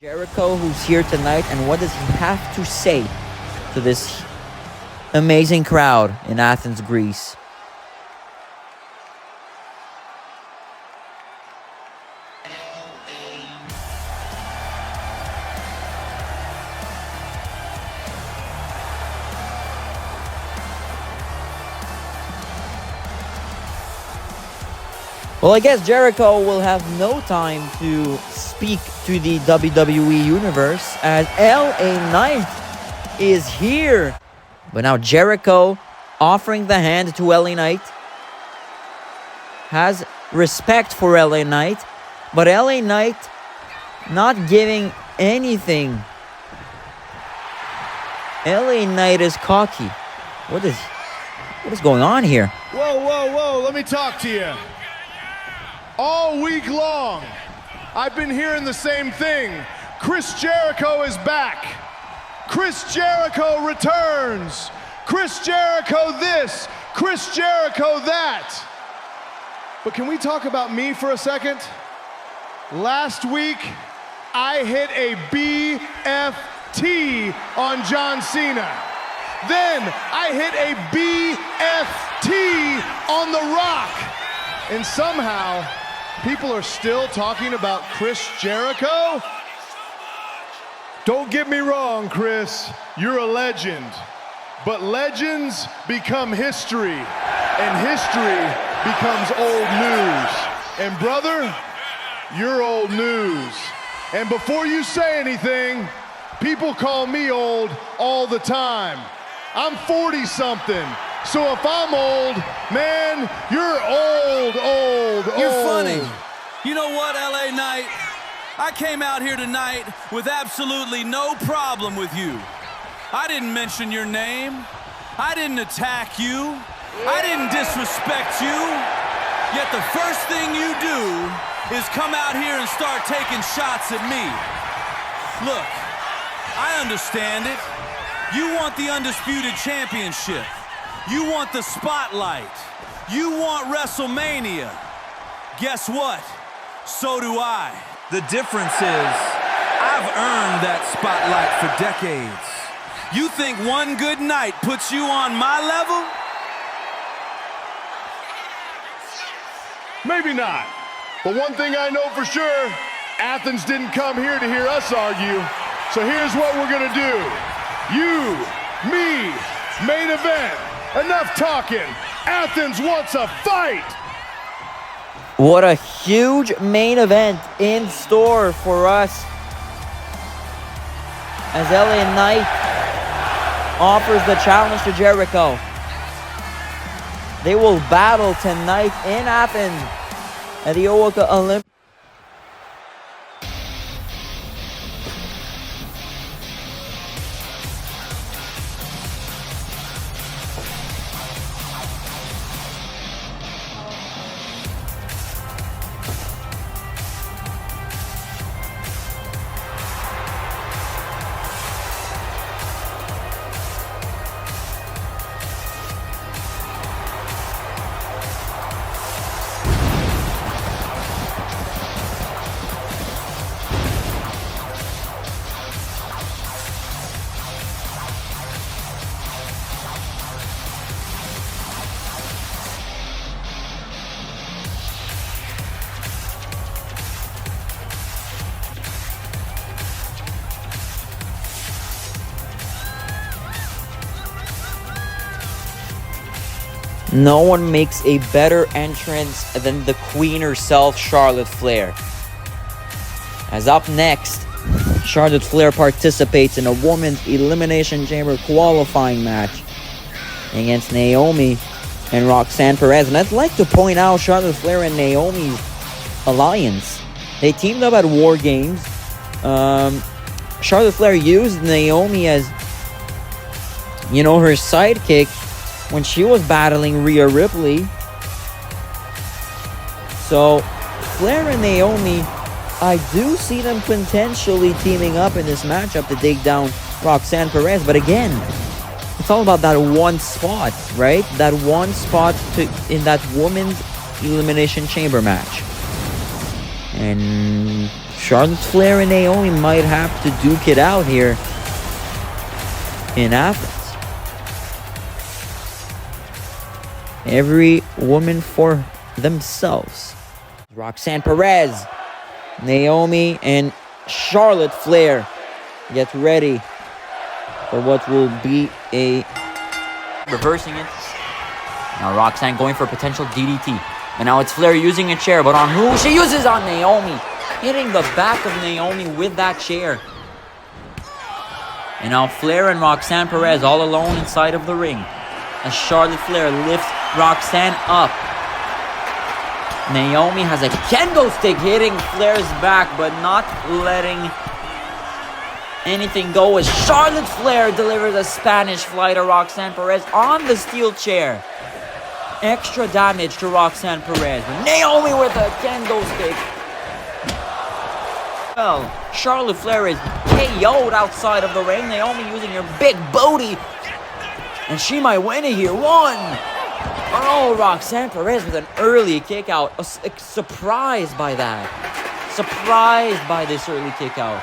Jericho, who's here tonight, and what does he have to say to this amazing crowd in Athens, Greece? Well, I guess Jericho will have no time to speak to the WWE Universe as LA Knight is here. But now Jericho offering the hand to LA Knight. Has respect for LA Knight. But LA Knight not giving anything. LA Knight is cocky. What is going on here? Whoa, let me talk to you. All week long, I've been hearing the same thing. Chris Jericho is back. Chris Jericho returns. Chris Jericho this, Chris Jericho that. But can we talk about me for a second? Last week, I hit a BFT on John Cena. Then I hit a BFT on The Rock. And somehow, people are still talking about Chris Jericho? Don't get me wrong, Chris. You're a legend. But legends become history. And history becomes old news. And brother, you're old news. And before you say anything, people call me old all the time. I'm 40-something. So if I'm old, man, you're old. You're funny. You know what, LA Knight? I came out here tonight with absolutely no problem with you. I didn't mention your name. I didn't attack you. I didn't disrespect you. Yet the first thing you do is come out here and start taking shots at me. Look, I understand it. You want the Undisputed Championship. You want the spotlight. You want WrestleMania. Guess what? So do I. The difference is, I've earned that spotlight for decades. You think one good night puts you on my level? Maybe not. But one thing I know for sure, Athens didn't come here to hear us argue. So here's what we're gonna do. You, me, main event. Enough talking. Athens wants a fight. What a huge main event in store for us as LA Knight offers the challenge to Jericho. They will battle tonight in Athens at the Olympic. No one makes a better entrance than the Queen herself, Charlotte Flair. As up next, Charlotte Flair participates in a Women's Elimination Chamber qualifying match against Naomi and Roxanne Perez. And I'd like to point out Charlotte Flair and Naomi's alliance. They teamed up at War Games. Charlotte Flair used Naomi as, her sidekick when she was battling Rhea Ripley. So, Flair and Naomi, I do see them potentially teaming up in this matchup to take down Roxanne Perez. But again, it's all about that one spot, right? That one spot in that Women's Elimination Chamber match. And Charlotte Flair and Naomi might have to duke it out here in Athens. Every woman for themselves. Roxanne Perez, Naomi, and Charlotte Flair get ready for what will be a reversing it. Now Roxanne going for a potential DDT. And now it's Flair using a chair, but on who? She uses on Naomi. Hitting the back of Naomi with that chair. And now Flair and Roxanne Perez all alone inside of the ring. As Charlotte Flair lifts Roxanne up. Naomi has a kendo stick hitting Flair's back, but not letting anything go as Charlotte Flair delivers a Spanish fly to Roxanne Perez on the steel chair. Extra damage to Roxanne Perez. But Naomi with a kendo stick. Well, Charlotte Flair is KO'd outside of the ring. Naomi using her big booty. And she might win it here. Oh, Roxanne Perez with an early kick out. Surprised by that. Surprised by this early kick out.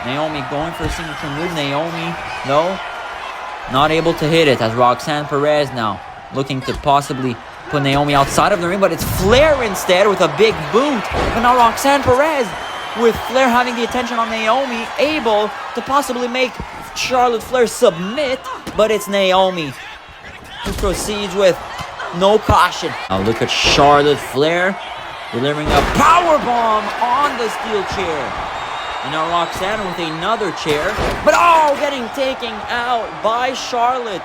Naomi going for a signature move. Naomi, no. Not able to hit it as Roxanne Perez now looking to possibly put Naomi outside of the ring. But it's Flair instead with a big boot. But now Roxanne Perez with Flair having the attention on Naomi, able to possibly make Charlotte Flair submit. But it's Naomi who proceeds with no caution. Now look at Charlotte Flair delivering a powerbomb on the steel chair. And now Roxanne with another chair. But getting taken out by Charlotte.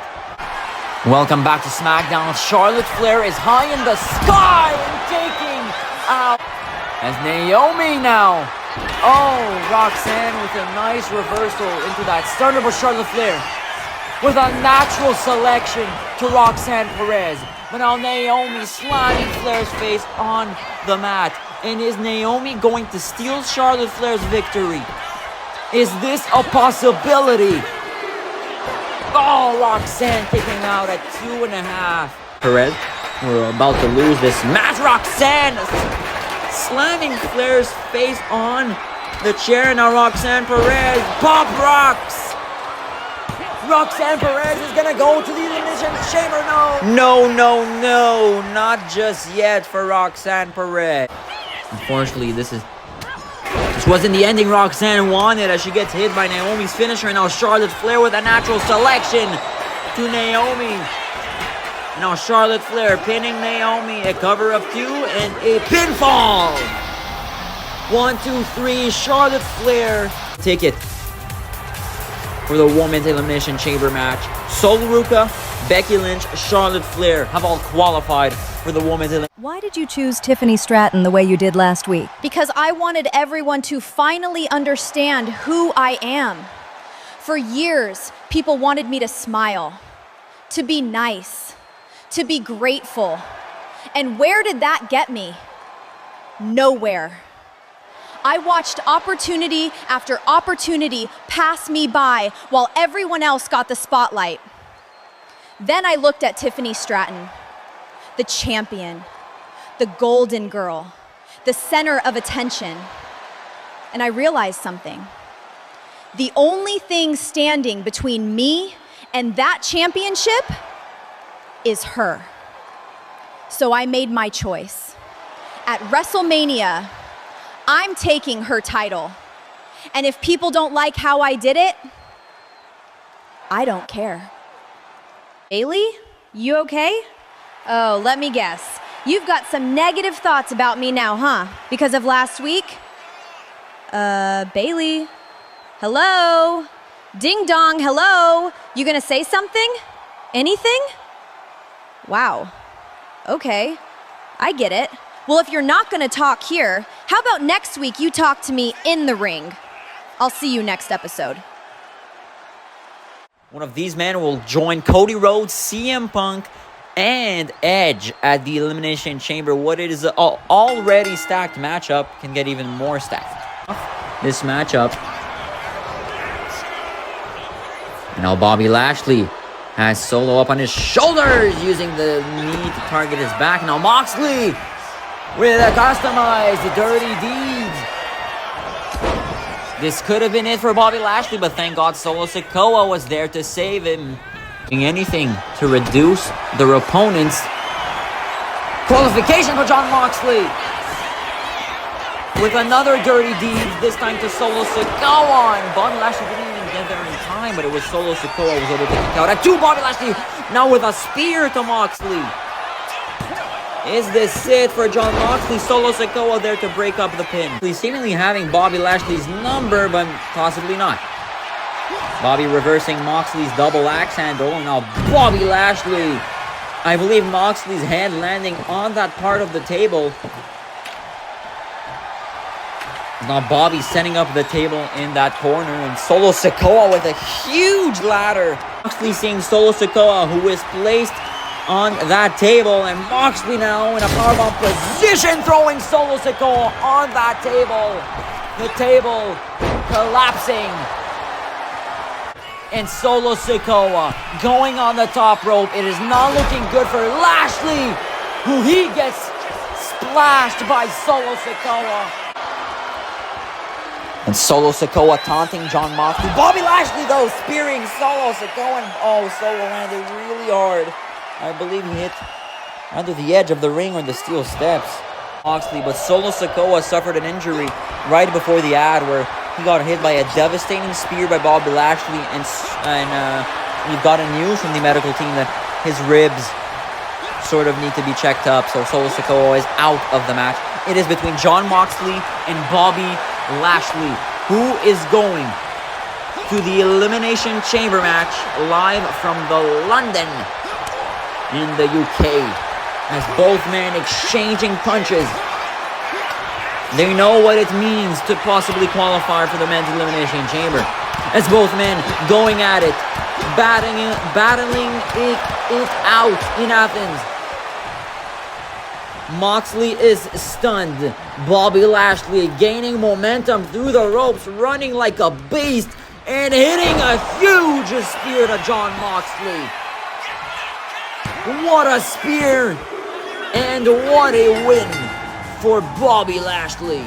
Welcome back to Smackdown. Charlotte Flair is high in the sky and taking out as Naomi now. Roxanne with a nice reversal into that stunner, but Charlotte Flair with a natural selection to Roxanne Perez. But now Naomi slamming Flair's face on the mat. And is Naomi going to steal Charlotte Flair's victory? Is this a possibility? Roxanne kicking out at 2.5. Perez, we're about to lose this match. Roxanne slamming Flair's face on the chair. Now Roxanne Perez, pop rocks. Roxanne Perez is gonna go to the Elimination Chamber. No, not just yet for Roxanne Perez. Unfortunately, this wasn't the ending Roxanne wanted as she gets hit by Naomi's finisher. And now Charlotte Flair with a natural selection to Naomi. Now Charlotte Flair pinning Naomi, a cover of 2 and a pinfall. 1, 2, 3, Charlotte Flair. Ticket for the Women's Elimination Chamber match. Sol Ruca, Becky Lynch, Charlotte Flair have all qualified for the Women's Elimination. Why did you choose Tiffany Stratton the way you did last week? Because I wanted everyone to finally understand who I am. For years, people wanted me to smile, to be nice, to be grateful. And where did that get me? Nowhere. I watched opportunity after opportunity pass me by while everyone else got the spotlight. Then I looked at Tiffany Stratton, the champion, the golden girl, the center of attention. And I realized something. The only thing standing between me and that championship is her. So I made my choice. At WrestleMania, I'm taking her title. And if people don't like how I did it, I don't care. Bayley, you okay? Oh, let me guess. You've got some negative thoughts about me now, huh? Because of last week? Bayley? Hello? Ding dong, hello? You gonna say something? Anything? Wow. Okay. I get it. Well, if you're not gonna talk here, how about next week you talk to me in the ring? I'll see you next episode. One of these men will join Cody Rhodes, CM Punk, and Edge at the Elimination Chamber. What it is an already stacked matchup can get even more stacked. This matchup. And now Bobby Lashley has Solo up on his shoulders, using the knee to target his back. Now Moxley with a customized Dirty Deeds This could have been it for Bobby Lashley, but thank God Solo Sikoa was there to save him. Doing anything to reduce their opponent's qualification for Jon Moxley. With another dirty deed, this time to Solo Sikoa. And Bobby Lashley didn't even get there in time, but it was Solo Sikoa who was able to kick out. At 2, Bobby Lashley now with a spear to Moxley. Is this it for Jon Moxley? Solo Sikoa there to break up the pin. He's seemingly having Bobby Lashley's number, but possibly not. Bobby reversing Moxley's double axe handle. Now Bobby Lashley. I believe Moxley's head landing on that part of the table. Now Bobby setting up the table in that corner, and Solo Sikoa with a huge ladder. Moxley seeing Solo Sikoa, who is placed on that table, and Moxley now in a powerbomb position, throwing Solo Sikoa on that table. The table collapsing. And Solo Sikoa going on the top rope. It is not looking good for Lashley, who he gets splashed by Solo Sikoa. And Solo Sikoa taunting Jon Moxley. Bobby Lashley, though, spearing Solo Sikoa. And oh, Solo landed really hard. I believe he hit under the edge of the ring or the steel steps. Moxley, but Solo Sikoa suffered an injury right before the ad where he got hit by a devastating spear by Bobby Lashley, and we've gotten news from the medical team that his ribs sort of need to be checked up, so Solo Sikoa is out of the match. It is between Jon Moxley and Bobby Lashley, who is going to the Elimination Chamber match live from the London in the UK, as both men exchanging punches. They know what it means to possibly qualify for the men's Elimination Chamber, as both men going at it, battling it out in Athens. Moxley is stunned. Bobby Lashley gaining momentum through the ropes, running like a beast, and hitting a huge spear to Jon Moxley. What a spear, and what a win for Bobby Lashley.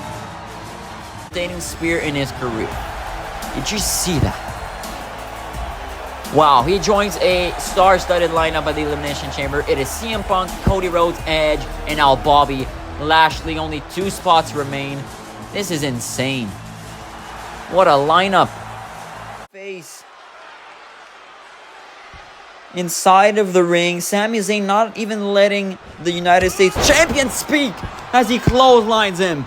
Devastating spear in his career. Did you see that? Wow, he joins a star-studded lineup at the Elimination Chamber. It is CM Punk, Cody Rhodes, Edge, and now Bobby Lashley. Only 2 spots remain. This is insane. What a lineup. Face. Inside of the ring, Sami Zayn not even letting the United States Champion speak as he clotheslines him.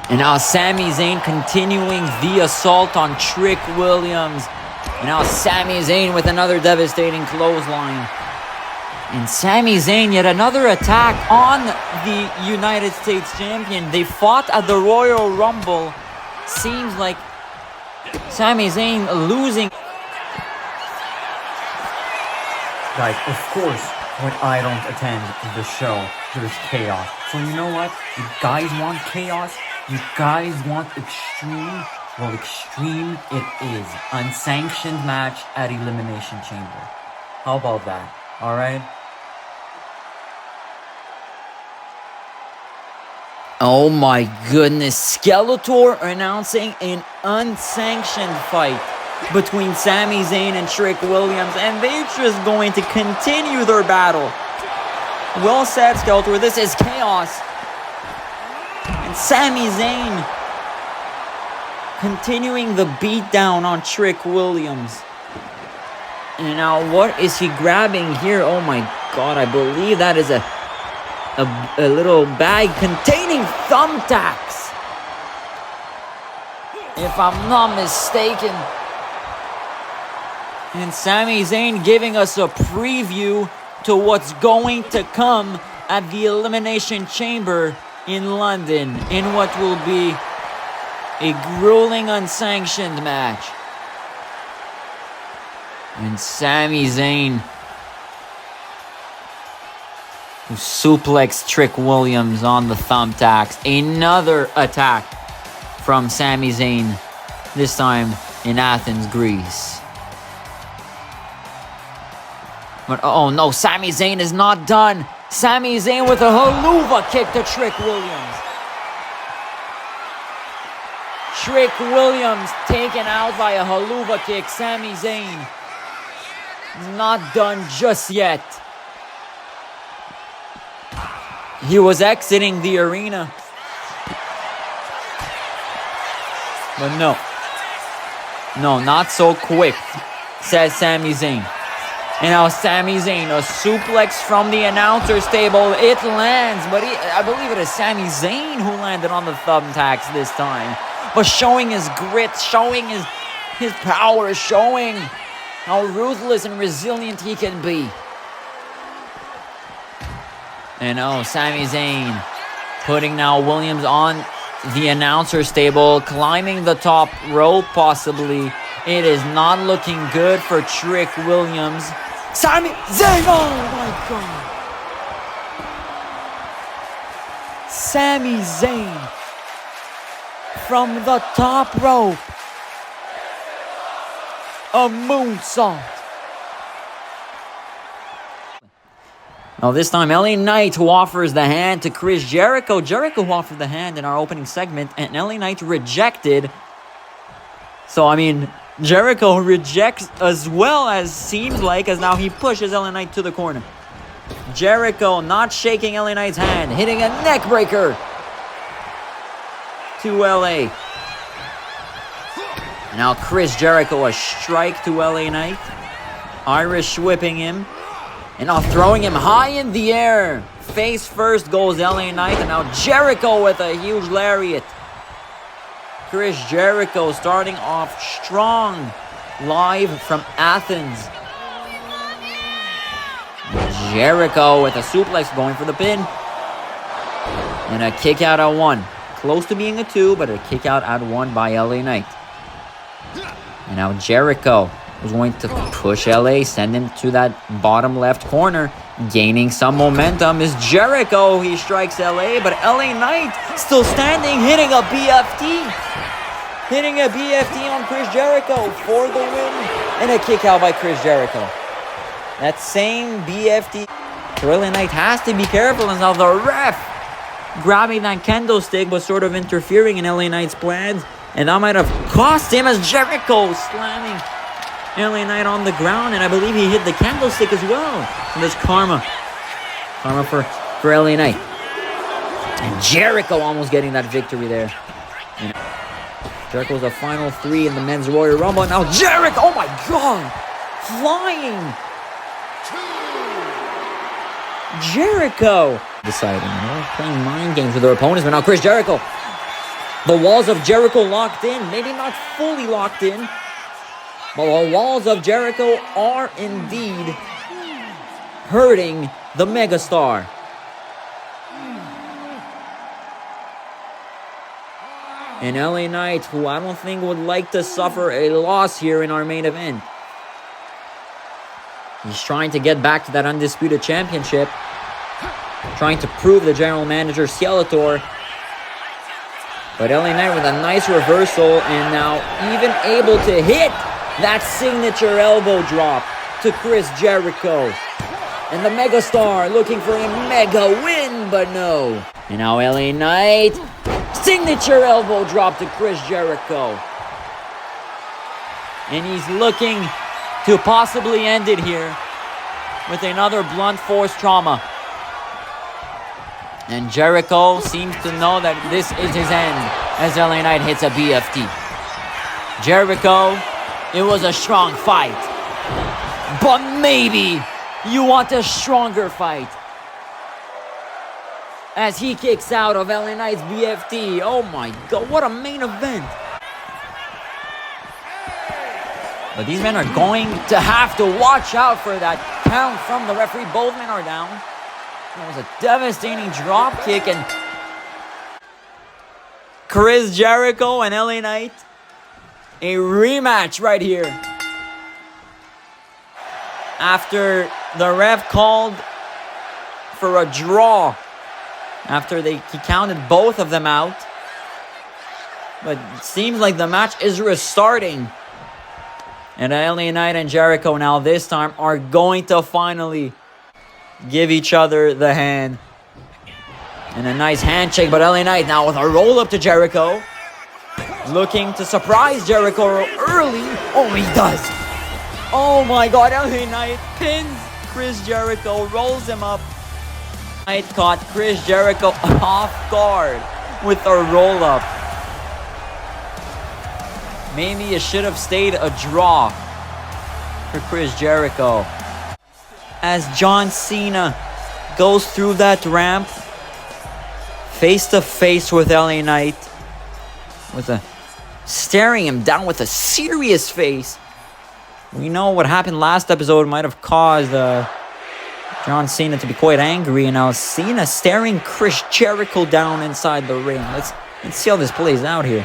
And now Sami Zayn continuing the assault on Trick Williams. And now Sami Zayn with another devastating clothesline. And Sami Zayn yet another attack on the United States Champion. They fought at the Royal Rumble. Seems like Sami Zayn losing. Guys, of course, when I don't attend the show, there's chaos. So you know what? You guys want chaos? You guys want extreme? Well, extreme it is. Unsanctioned match at Elimination Chamber. How about that? Alright? Oh my goodness. Skeletor announcing an unsanctioned fight between Sami Zayn and Trick Williams, and they're just going to continue their battle. Well said, Skeletor. This is chaos. And Sami Zayn continuing the beatdown on Trick Williams. And now what is he grabbing here? Oh my god, I believe that is a little bag containing thumbtacks, if I'm not mistaken. And Sami Zayn giving us a preview to what's going to come at the Elimination Chamber in London in what will be a grueling unsanctioned match. And Sami Zayn, who suplexed Trick Williams on the thumbtacks. Another attack from Sami Zayn, this time in Athens, Greece. But oh no, Sami Zayn is not done. Sami Zayn with a haluva kick to Trick Williams. Trick Williams taken out by a haluva kick. Sami Zayn not done just yet. He was exiting the arena. But no. No, not so quick, says Sami Zayn. And now Sami Zayn, a suplex from the announcer's table. It lands, but I believe it is Sami Zayn who landed on the thumbtacks this time. But showing his grit, showing his power, showing how ruthless and resilient he can be. And oh, Sami Zayn putting now Williams on the announcer's table, climbing the top rope possibly. It is not looking good for Trick Williams. Sami Zayn! Oh my God! Sami Zayn from the top rope. A moonsault. Now this time LA Knight who offers the hand to Chris Jericho. Jericho who offered the hand in our opening segment, and LA Knight rejected. So I mean, Jericho rejects as well, as seems like, as now he pushes LA Knight to the corner. Jericho not shaking LA Knight's hand, hitting a neck breaker to LA. Now Chris Jericho, a strike to LA Knight. Irish whipping him. And now throwing him high in the air. Face first goes LA Knight. And now Jericho with a huge lariat. Chris Jericho starting off strong. Live from Athens. Jericho with a suplex going for the pin. And a kick out at 1. Close to being a 2, but a kick out at 1 by LA Knight. And now Jericho was going to push LA, send him to that bottom left corner. Gaining some momentum is Jericho. He strikes LA, but LA Knight still standing, hitting a BFT. Hitting a BFT on Chris Jericho for the win. And a kick out by Chris Jericho. That same BFT. So LA Knight has to be careful, and now the ref grabbing that kendo stick but sort of interfering in LA Knight's plans. And that might have cost him, as Jericho slamming LA Knight on the ground. And I believe he hit the candlestick as well. And there's karma. Karma for LA Knight. And Jericho almost getting that victory there. And Jericho's the final 3 in the men's Royal Rumble. Now Jericho, oh my God, flying. Jericho deciding, playing mind games with their opponents. But now Chris Jericho. The walls of Jericho locked in. Maybe not fully locked in. But the walls of Jericho are indeed hurting the megastar. And LA Knight, who I don't think would like to suffer a loss here in our main event. He's trying to get back to that Undisputed Championship. Trying to prove the general manager Skeletor. But LA Knight with a nice reversal, and now even able to hit that signature elbow drop to Chris Jericho. And the megastar looking for a mega win, but no. And now LA Knight, signature elbow drop to Chris Jericho. And he's looking to possibly end it here with another blunt force trauma. And Jericho seems to know that this is his end as LA Knight hits a BFT. Jericho, it was a strong fight. But maybe you want a stronger fight. As he kicks out of LA Knight's BFT. Oh my God, what a main event. But these men are going to have to watch out for that count from the referee. Both men are down. That was a devastating drop kick, and Chris Jericho and LA Knight, a rematch right here. After the ref called for a draw, after he counted both of them out. But it seems like the match is restarting. And LA Knight and Jericho now this time are going to finally give each other the hand. And a nice handshake, but LA Knight now with a roll up to Jericho. looking to surprise Jericho early. Oh, he does. Oh my God, LA Knight pins Chris Jericho, rolls him up. Knight caught Chris Jericho off guard with a roll-up. Maybe it should have stayed a draw for Chris Jericho. As John Cena goes through that ramp, face to face with LA Knight, staring him down with a serious face. We know what happened last episode might have caused John Cena to be quite angry, and now Cena staring Chris Jericho down inside the ring. Let's see how this plays out here.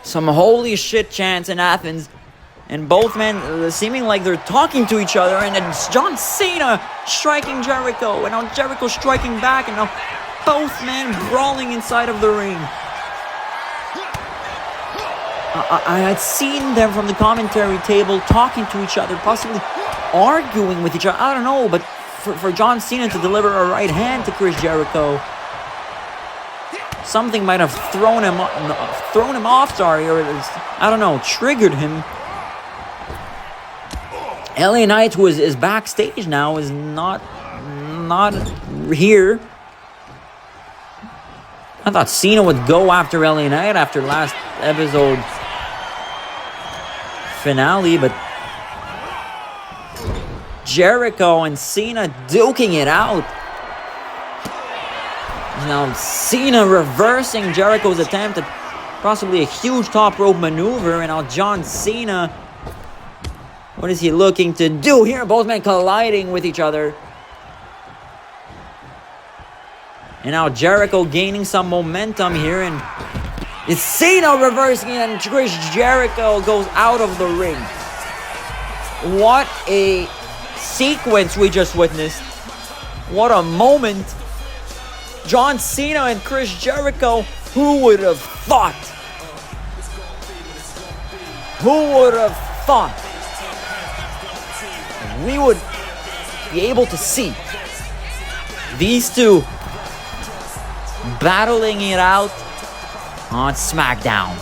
Some holy shit chants in Athens, and both men seeming like they're talking to each other, and it's John Cena striking Jericho, and now Jericho striking back, and now both men brawling inside of the ring. I had seen them from the commentary table talking to each other, possibly arguing with each other. I don't know, but for John Cena to deliver a right hand to Chris Jericho, something might have thrown him off, or I don't know, triggered him. LA Knight, who is backstage now, is not here. I thought Cena would go after LA Knight after last episode's finale, but Jericho and Cena duking it out. Now Cena reversing Jericho's attempt at possibly a huge top rope maneuver, and now John Cena, what is he looking to do here? Both men colliding with each other. And now Jericho gaining some momentum here, and it's Cena reversing it, and Chris Jericho goes out of the ring. What a sequence we just witnessed. What a moment. John Cena and Chris Jericho, who would have thought? Who would have thought we would be able to see these two battling it out on Smackdown?